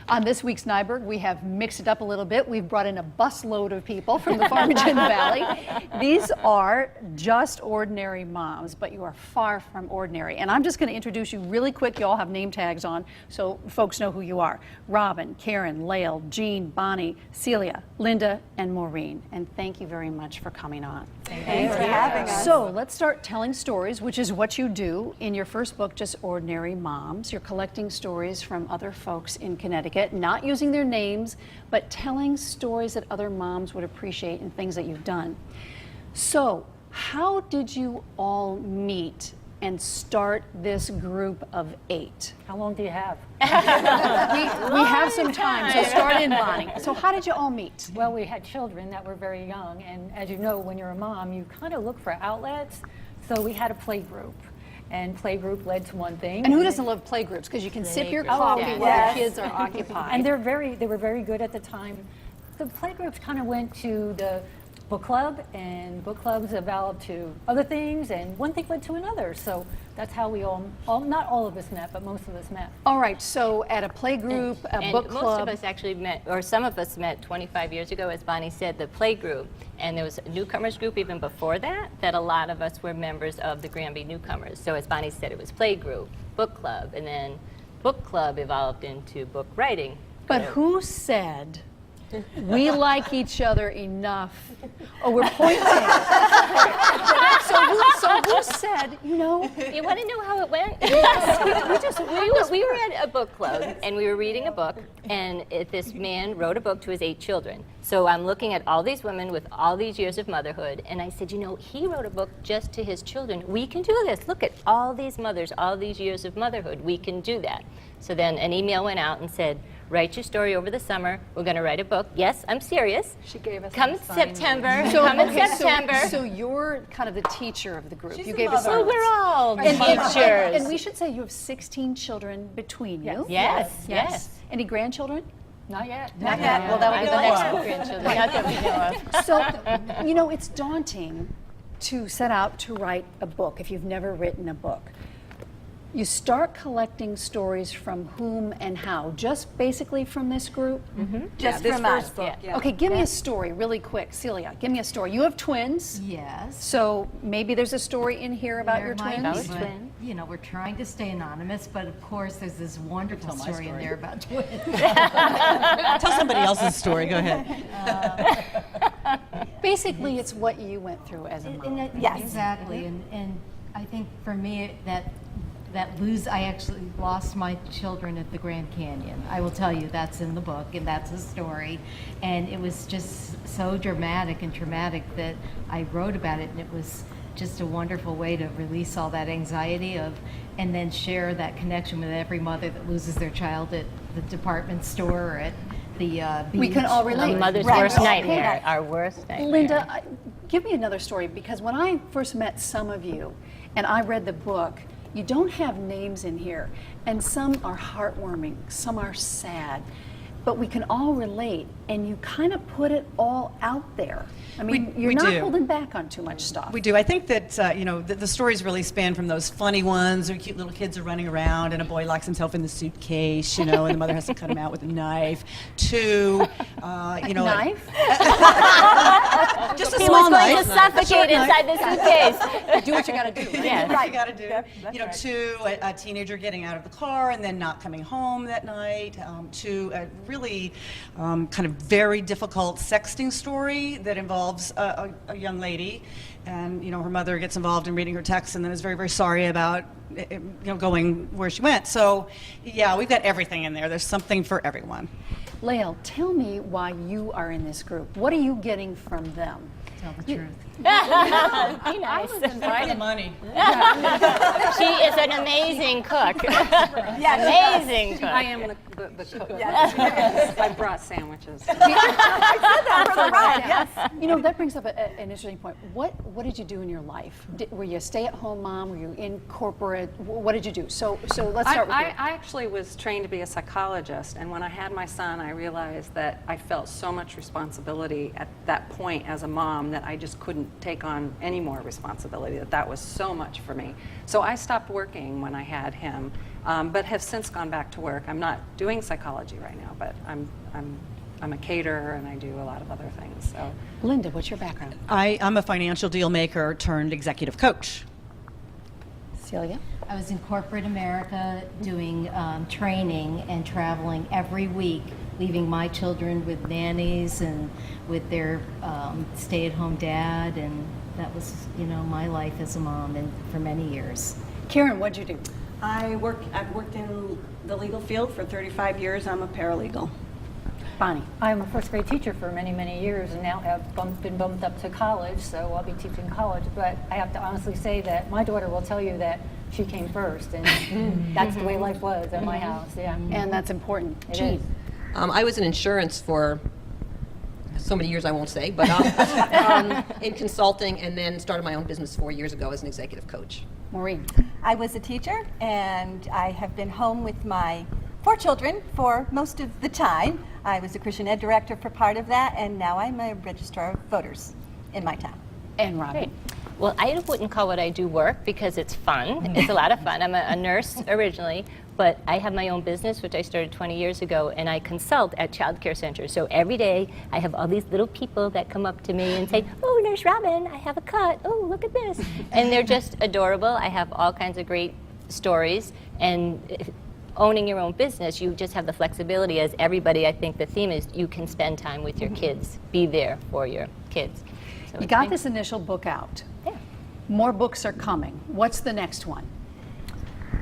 On this week's Nyberg, we have mixed it up a little bit. We've brought in a busload of people from the Farmington Valley. These are just ordinary moms, but you are far from ordinary. And I'm just going to introduce you really quick. You all have name tags on, so folks know who you are. Robin, Karen, Lael, Jean, Bonnie, Celia, Linda, and Maureen. And thank you very much for coming on. Thanks for having us. So let's start telling stories, which is what you do in your first book, Just Ordinary Moms. You're collecting stories from other folks in Connecticut, not using their names, but telling stories that other moms would appreciate and things that you've done. So how did you all meet and start this group of 8? How long do you have? We have some time, so start in, Bonnie. So how did you all meet? Well, we had children that were very young, and as you know, when you're a mom, you kind of look for outlets. So we had a play group, and play group led to one thing. And who doesn't love play groups? Because you can sip your coffee while the kids are occupied. And they were very good at the time. The play groups kind of went to the book club, and book clubs developed to other things, and one thing led to another. So that's how we all not all of us met, but most of us met. All right, so at a play group, a book club. Most of us actually met, or some of us met 25 years ago, as Bonnie said, the play group. And there was a newcomers group even before that a lot of us were members of the Granby newcomers. So as Bonnie said, it was play group, book club, and then book club evolved into book writing. But who said we like each other enough? Oh, we're pointing. so who said, you know? You want to know how it went? We were at a book club, and we were reading a book, and this man wrote a book to his 8 children. So I'm looking at all these women with all these years of motherhood, and I said, you know, he wrote a book just to his children. We can do this. Look at all these mothers, all these years of motherhood. We can do that. So then an email went out and said, write your story over the summer. We're going to write a book. Yes, I'm serious. She gave us Come September. Come in September. So you're kind of the teacher of the group. She's you the gave us. mother. Well, we're all teachers. And we should say you have 16 children between you. Yes. Any grandchildren? Not yet. Not yet. Well, that'll be the next grandchildren. Not that we know of. So, you know, it's daunting to set out to write a book if you've never written a book. You start collecting stories from whom and how? Just basically from this group? Just from us. Okay, give me a story really quick. Celia, give me a story. You have twins. Yes. So maybe there's a story in here about your There might twins? be, but, you know, we're trying to stay anonymous, but of course there's this wonderful story in there about twins. Tell somebody else's story. Go ahead. Basically, it's what you went through as a mom. Yes. Exactly, and I think for me I actually lost my children at the Grand Canyon. I will tell you, that's in the book, and that's a story. And it was just so dramatic and traumatic that I wrote about it, and it was just a wonderful way to release all that anxiety and then share that connection with every mother that loses their child at the department store or at the beach. We can all relate. A mother's worst nightmare, our worst nightmare. Linda, give me another story, because when I first met some of you and I read the book, you don't have names in here, and some are heartwarming, some are sad, but we can all relate, and you kind of put it all out there. I mean, you're not holding back on too much stuff. We do. I think that, you know, the stories really span from those funny ones where cute little kids are running around and a boy locks himself in the suitcase, you know, and the mother has to cut him out with a knife, to, you know. Knife? Just a He small was going knife. to suffocate inside the suitcase. Do what you got to do. Right? Yes. What you got to do. You know, to a teenager getting out of the car and then not coming home that night, to a really kind of very difficult sexting story that involves a young lady, and you know, her mother gets involved in reading her texts and then is very, very sorry about going where she went. So yeah, we've got everything in there. There's something for everyone. Lael, tell me why you are in this group. What are you getting from them? Tell the truth. Be nice. For the money. She is an amazing cook. Amazing cook. I am the cook. Yes. I brought sandwiches. You know, that brings up an interesting point. What did you do in your life? Were you a stay-at-home mom? Were you in corporate? What did you do? So let's start with you. I actually was trained to be a psychologist, and when I had my son, I realized that I felt so much responsibility at that point as a mom that I just couldn't take on any more responsibility, that was so much for me. So I stopped working when I had him. but have since gone back to work. I'm not doing psychology right now, but I'm a caterer and I do a lot of other things. So, Linda, what's your background? I'm a financial deal maker turned executive coach. Celia? I was in corporate America doing training and traveling every week, leaving my children with nannies and with their stay-at-home dad, and that was, my life as a mom and for many years. Karen, what'd you do? I've worked in the legal field for 35 years. I'm a paralegal. Bonnie? I'm a first grade teacher for many, many years and now have been bumped up to college, so I'll be teaching college. But I have to honestly say that my daughter will tell you that she came first, and that's the way life was at my house, yeah. And that's important. It Jean? is. I was in insurance for so many years I won't say, but in consulting, and then started my own business 4 years ago as an executive coach. Maureen? I was a teacher, and I have been home with my 4 children for most of the time. I was a Christian Ed director for part of that, and now I'm a registrar of voters in my town. And Robin? Well, I wouldn't call what I do work because it's fun. It's a lot of fun. I'm a nurse originally, but I have my own business, which I started 20 years ago, and I consult at child care centers. So every day I have all these little people that come up to me and say, "Oh, Nurse Robin, I have a cut. Oh, look at this." And they're just adorable. I have all kinds of great stories. And owning your own business, you just have the flexibility, as everybody, I think the theme is you can spend time with your kids, be there for your kids. So You it's got been- this initial book out. Yeah. More books are coming. What's the next one?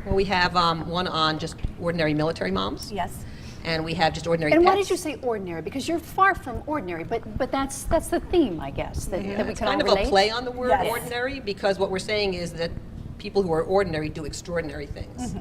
Well, we have one on just ordinary military moms, Yes. and we have just ordinary And pets. why did you say ordinary? Because you're far from ordinary, but that's the theme, I guess, that we It's can all kind of relate. a play on the word Yes. ordinary, because what we're saying is that people who are ordinary do extraordinary things.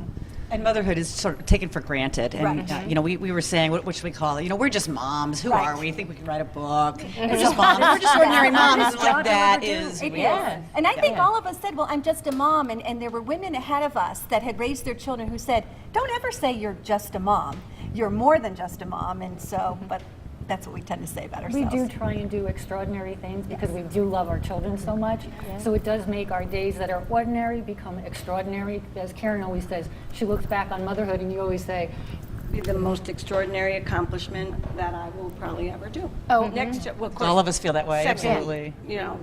And motherhood is sort of taken for granted. And, Right. we were saying, what should we call it? We're just moms. Who Right. are we? Think we can write a book. We're just moms. We're just ordinary moms. Like that is It real. is. And I think all of us said, well, I'm just a mom. And there were women ahead of us that had raised their children who said, don't ever say you're just a mom. You're more than just a mom. And so, but that's what we tend to say about We ourselves. do try and do extraordinary things because we do love our children so much. So it does make our days that are ordinary become extraordinary. As Karen always says, she looks back on motherhood and you always say, The most extraordinary accomplishment that I will probably ever do. Oh. Next, well, of course, All of us feel that way. second, Absolutely.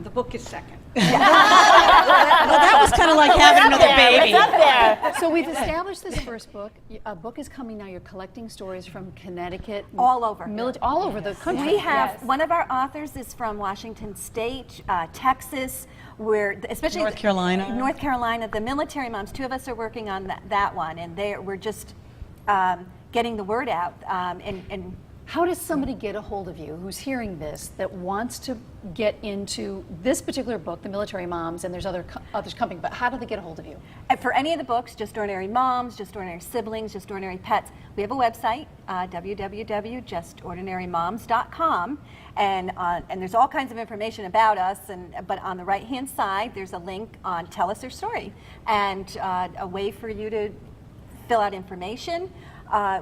the book is second. Well, that was kind of like having another baby. So we've established this first book. A book is coming now. You're collecting stories from Connecticut. All over. All over the country. We have, one of our authors is from Washington State, Texas, where, especially North Carolina. North Carolina, the military moms, 2 of us are working on that one, and we're just getting the word out. And How does somebody get a hold of you who's hearing this that wants to get into this particular book, The Military Moms, and there's others coming, but how do they get a hold of you? for any of the books, Just Ordinary Moms, Just Ordinary Siblings, Just Ordinary Pets, we have a website, www.justordinarymoms.com, and there's all kinds of information about us, but on the right-hand side, there's a link on Tell Us Your Story, and a way for you to fill out information.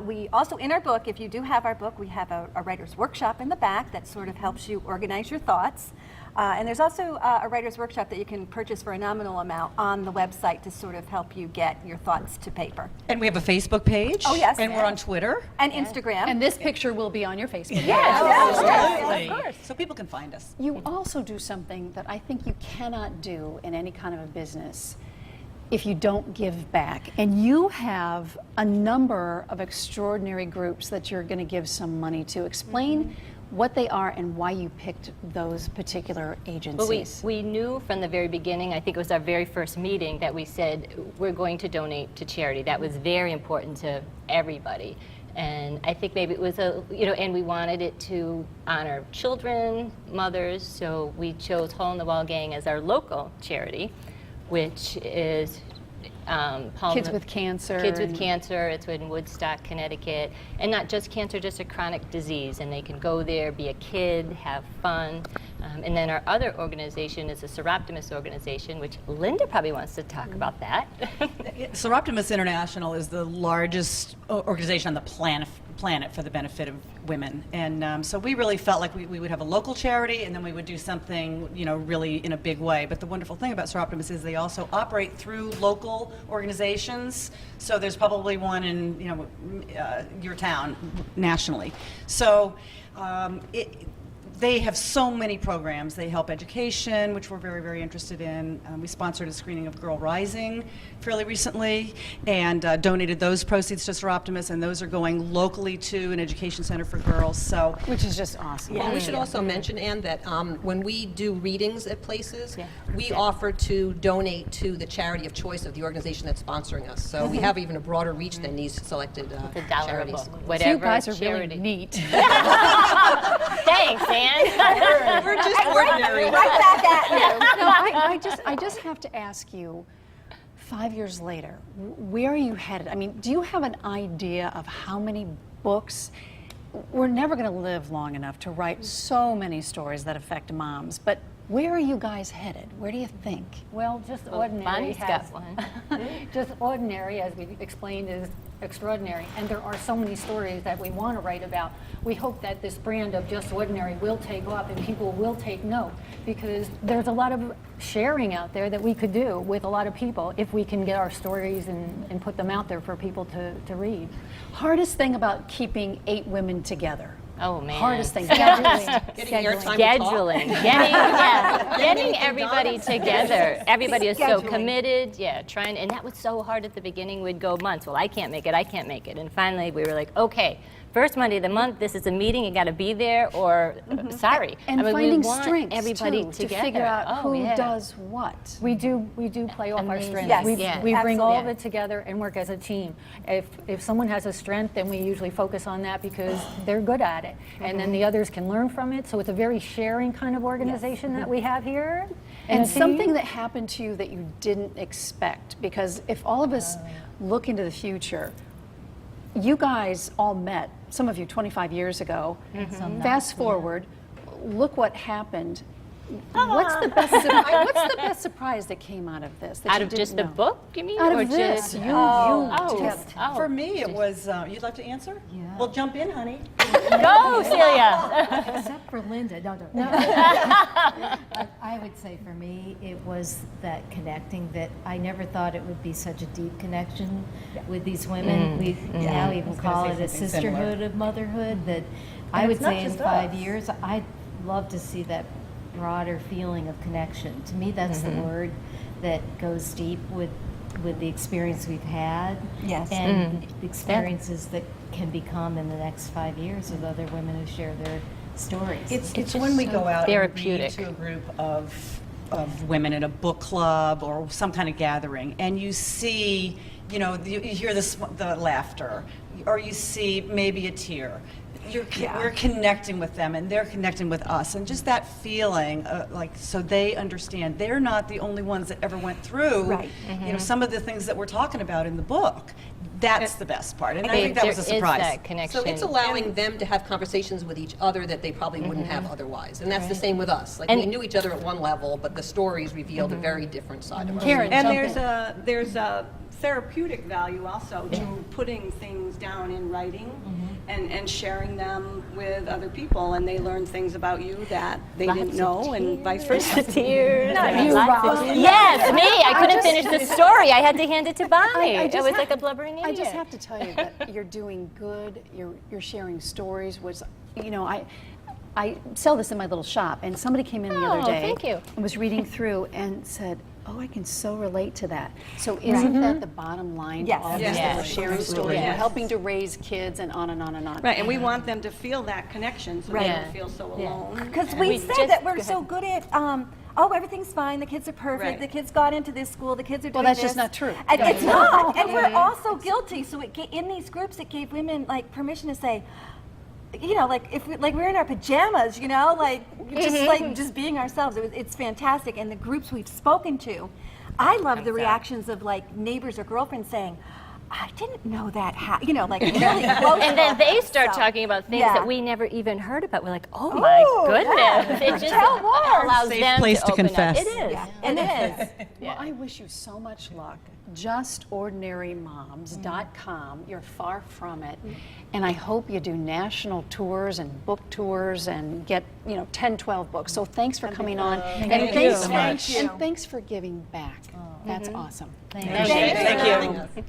We also, in our book, if you do have our book, we have a writer's workshop in the back that sort of helps you organize your thoughts. And there's also a writer's workshop that you can purchase for a nominal amount on the website to sort of help you get your thoughts to paper. And we have a Facebook page. Oh, yes. And we're on Twitter. And Instagram. And this picture will be on your Facebook. Absolutely. So people can find us. You also do something that I think you cannot do in any kind of a business if you don't give back. And you have a number of extraordinary groups that you're going to give some money to. Explain what they are and why you picked those particular agencies. Well, we knew from the very beginning, I think it was our very first meeting, that we said we're going to donate to charity. That was very important to everybody. And I think maybe it was and we wanted it to honor children, mothers, so we chose Hole in the Wall Gang as our local charity, which is Kids with Cancer. Kids with Cancer. It's in Woodstock, Connecticut. And not just cancer, just a chronic disease. And they can go there, be a kid, have fun. And then our other organization is a Seroptimus organization, which Linda probably wants to talk about that. Seroptimus International is the largest organization on the planet for the benefit of women. And so we really felt like we would have a local charity, and then we would do something, really in a big way. But the wonderful thing about Sir Optimus is they also operate through local organizations. So there's probably one in, your town nationally. So they have so many programs. They help education, which we're very, very interested in. We sponsored a screening of Girl Rising fairly recently and donated those proceeds to Sir Optimus, and those are going locally to an education center for girls. So, Which is just awesome. Well, we should also mention, Anne, that when we do readings at places, we offer to donate to the charity of choice of the organization that's sponsoring us. So we have even a broader reach than these selected $1 a charities. book, So whatever you guys are charity. really neat. Thanks, Anne. We're just ordinary. Right back at you. No, I just have to ask you, 5 years later, where are you headed? I mean, do you have an idea of how many books? We're never going to live long enough to write so many stories that affect moms, but where are you guys headed? Where do you think? Well, just ordinary Bonnie's has, got one. just ordinary, as we explained, is extraordinary. And there are so many stories that we want to write about. We hope that this brand of just ordinary will take off and people will take note, because there's a lot of sharing out there that we could do with a lot of people if we can get our stories and put them out there for people to read. Hardest thing about keeping 8 women together? Oh, man. Hardest thing. Getting airtime to talk. Scheduling, getting everybody together. Everybody is so committed, trying, and that was so hard at the beginning. We'd go months, well, I can't make it, and finally we were like, okay, first Monday of the month, this is a meeting, you gotta be there, or sorry. And I mean, finding we want strengths everybody too, together. to figure out who yeah. does what. We do play off our Amazing. strengths. Yes, We yeah. bring all of absolutely. it together and work as a team. If someone has a strength, then we usually focus on that because they're good at it. And then the others can learn from it. So it's a very sharing kind of organization that we have here. And a team. something that happened to you that you didn't expect, because if all of us look into the future, you guys all met, some of you 25 years ago. Fast forward, look what happened. What's the best surprise that came out of this? That Out you of didn't just the know? book, you mean? Out or of this, just For me, it was, you'd like to answer? Yeah. Well, jump in, honey. Go, Celia. Except for Linda. No. I would say for me, it was that connecting that I never thought it would be such a deep connection with these women. We now even call it a sisterhood of motherhood. That I would say in 5 years, I'd love to see that broader feeling of connection. To me, that's the word that goes deep with the experience we've had. Yes. And the experiences that can become in the next 5 years with other women who share their stories. It's when we go out and therapeutic. read to a group of women at a book club or some kind of gathering, and you see, you hear the laughter, or you see maybe a tear. We're connecting with them, and they're connecting with us, and just that feeling, so they understand they're not the only ones that ever went through, Right. Some of the things that we're talking about in the book. That's the best part, and I think that There was a is surprise. that connection. So it's allowing them to have conversations with each other that they probably wouldn't have otherwise. And that's the same with us. Like, we knew each other at one level, but the stories revealed a very different side of us. Karen, And jump there's a therapeutic value also to putting things down in writing and sharing them with other people, and they learn things about you that they didn't know, and vice versa. Tears. you, Rob. Yes, me. I couldn't finish the story. I had to hand it to Bonnie. I It just was have- like a blubbering idiot. I just have to tell you that you're doing good. You're sharing stories. I sell this in my little shop, and somebody came in the other Oh, day thank you. and was reading through and said, "Oh, I can so relate to that." So isn't that the bottom line? Yes. To all this, Yes. that we're Yes. sharing Absolutely. stories, we're Yes. helping to raise kids, and on and on and on. Right, and we want them to feel that connection so they Yeah. don't feel so alone. Because And we we said just- that we're go so ahead. good at, everything's fine, the kids are perfect, Right. the kids got into this school, the kids are doing that's this. just not true. And it's not, and we're also guilty. So in these groups, it gave women permission to say, we're in our pajamas, just being ourselves. It's fantastic. And the groups we've spoken to, I love the reactions of neighbors or girlfriends saying, I didn't know that, you know, like really close. And then they start So, talking about things yeah. that we never even heard about. We're like, oh my goodness. It just Tell more. allows Safe them place to open confess. up. It is. Yeah, It it is. Well, I wish you so much luck. JustOrdinaryMoms.com. You're far from it. And I hope you do national tours and book tours and get, 10, 12 books. So thanks for coming on. And Thank thanks you. for, and thanks for giving back. That's awesome. Thank you. Thank you.